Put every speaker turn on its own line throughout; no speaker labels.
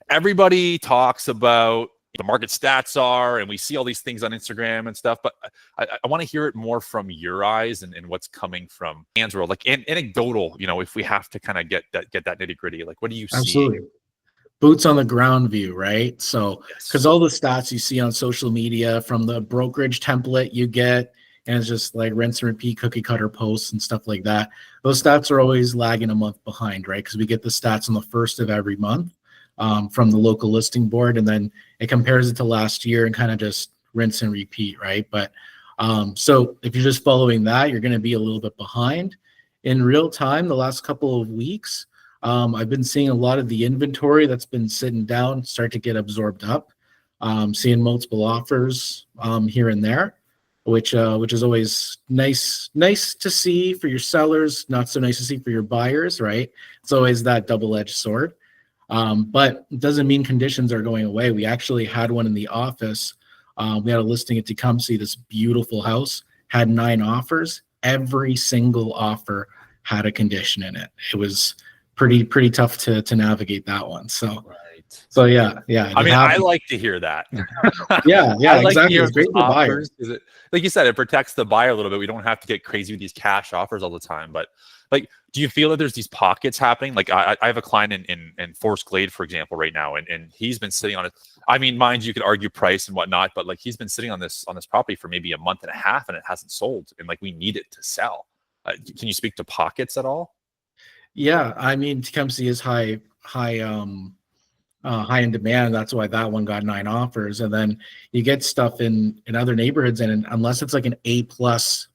everybody talks about the market stats are, and we see all these things on Instagram and stuff, but I want to hear it more from your eyes and what's coming from Anne's world, like anecdotal, if we have to kind of get that nitty gritty, like what do you see?
Absolutely. Boots on the ground view, right? So, because
Yes.
all the stats you see on social media from the brokerage template you get, and it's just like rinse and repeat cookie cutter posts and stuff like that. Those stats are always lagging a month behind, right? Because we get the stats on the first of every month from the local listing board, and then it compares it to last year and kind of just rinse and repeat, right? But so if you're just following that, you're going to be a little bit behind. In real time, the last couple of weeks, I've been seeing a lot of the inventory that's been sitting down start to get absorbed up. Seeing multiple offers here and there, which is always nice to see for your sellers, not so nice to see for your buyers, right? It's always that double-edged sword. But it doesn't mean conditions are going away. We actually had one in the office. We had a listing at Tecumseh, this beautiful house, had 9 offers. Every single offer had a condition in it. It was pretty tough to navigate that one. So,
Right.
so yeah.
I mean, I like to hear that.
Yeah,
I like
exactly.
to hear
It's great for buyers.
Is it, like you said, it protects the buyer a little bit. We don't have to get crazy with these cash offers all the time. But like, do you feel that there's these pockets happening? Like I have a client in Forest Glade, for example, right now, and he's been sitting on it. I mean, mind you, could argue price and whatnot, but like he's been sitting on this property for maybe a month and a half, and it hasn't sold, and like we need it to sell. Can you speak to pockets at all?
Yeah, I mean, Tecumseh is high in demand. That's why that one got 9 offers. And then you get stuff in other neighborhoods, and unless it's like an A plus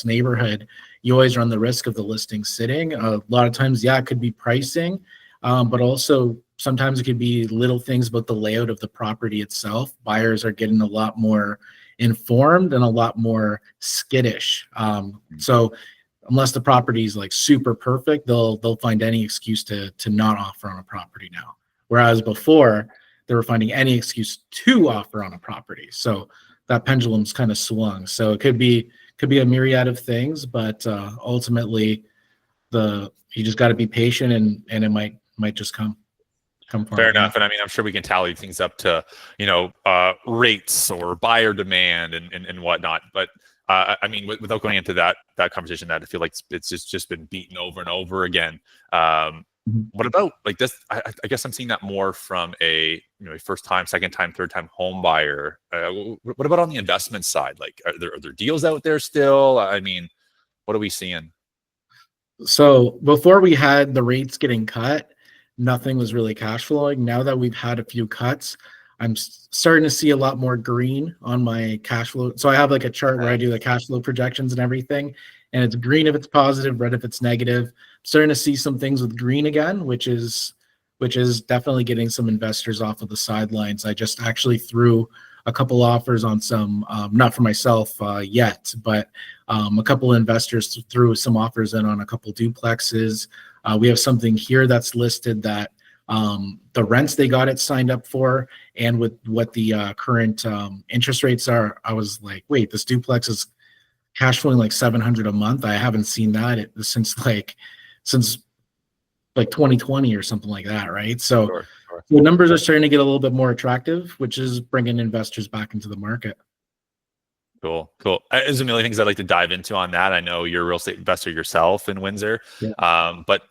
neighborhood, you always run the risk of the listing sitting. A lot of times, yeah, it could be pricing, but also sometimes it could be little things about the layout of the property itself. Buyers are getting a lot more informed and a lot more skittish. So unless the property is like super perfect, they'll find any excuse to not offer on a property now. Whereas before, they were finding any excuse to offer on a property. So that pendulum's kind of swung. So it could be a myriad of things, but ultimately, you just got to be patient, and it might just come.
Fair enough. And I mean, I'm sure we can tally things up to rates or buyer demand and whatnot. But I mean, without going into that conversation, that I feel like it's just been beaten over and over again. What about like this? I guess I'm seeing that more from a first time, second time, third time home buyer. What about on the investment side? Like, are there deals out there still? I mean, what are we seeing?
So before we had the rates getting cut, nothing was really cash flowing. Now that we've had a few cuts, I'm starting to see a lot more green on my cash flow. So I have like a chart where I do the cash flow projections and everything, and it's green if it's positive, red if it's negative. I'm starting to see some things with green again, which is definitely getting some investors off of the sidelines. I just actually threw a couple offers on some, not for myself yet, but a couple of investors threw some offers in on a couple duplexes. We have something here that's listed that the rents they got it signed up for, and with what the current interest rates are, I was like, wait, this duplex is cash flowing like $700 a month. I haven't seen that since 2020 or something like that, right? So
Sure.
the numbers are starting to get a little bit more attractive, which is bringing investors back into the market.
Cool. There's a million things I'd like to dive into on that. I know you're a real estate investor yourself in Windsor.
Yeah.
But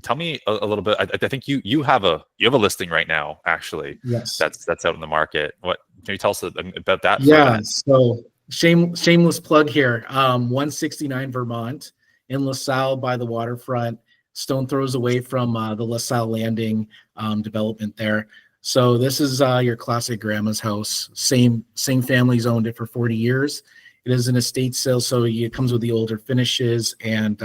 tell me a little bit. I think you have a listing right now, actually.
Yes.
That's out in the market. What can you tell us about that?
Yeah. So shameless plug here. 169 Vermont in LaSalle by the waterfront. Stone throws away from the LaSalle Landing development there. So this is your classic grandma's house. Same family's owned it for 40 years. It is an estate sale, so it comes with the older finishes. And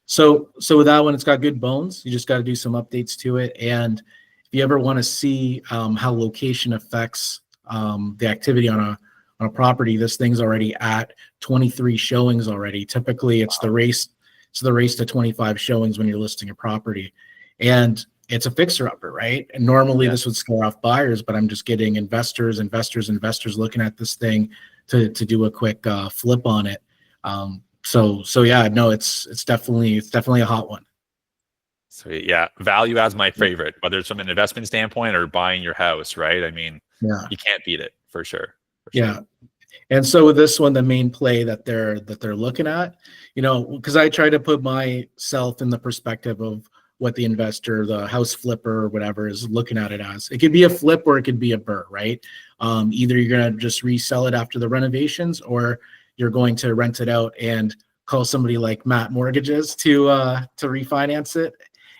so with that one, it's got good bones. You just got to do some updates to it. And if you ever want to see how location affects the activity on a property, this thing's already at 23 showings already. Typically, it's the race to 25 showings when you're listing a property. And it's a fixer-upper, right? And normally this would scare off buyers, but I'm just getting investors looking at this thing to do a quick flip on it. So yeah, no, it's definitely a hot one.
Sweet. Yeah. Value as my favorite, whether it's from an investment standpoint or buying your house, right? I mean,
Yeah.
you can't beat it for sure.
Yeah. And so with this one, the main play that they're looking at, because I try to put myself in the perspective of what the investor, the house flipper or whatever is looking at it as. It could be a flip or it could be a burr, right? Either you're going to just resell it after the renovations, or you're going to rent it out and call somebody like Matt Mortgages to refinance it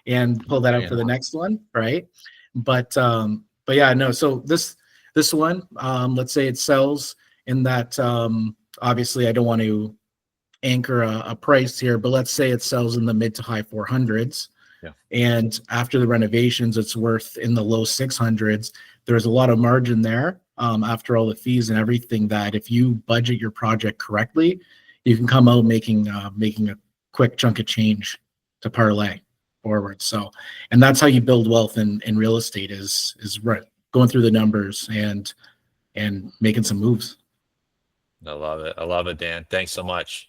and pull that out for the next one, right? But yeah, no. So this one, let's say it sells in that. Obviously, I don't want to anchor a price here, but let's say it sells in the mid to high 400s.
Yeah.
And after the renovations, it's worth in the low 600s. There's a lot of margin there after all the fees and everything, that if you budget your project correctly, you can come out making a quick chunk of change to parlay forward. So, and that's how you build wealth in real estate is going through the numbers and making some moves.
I love it. I love it, Dan. Thanks so much.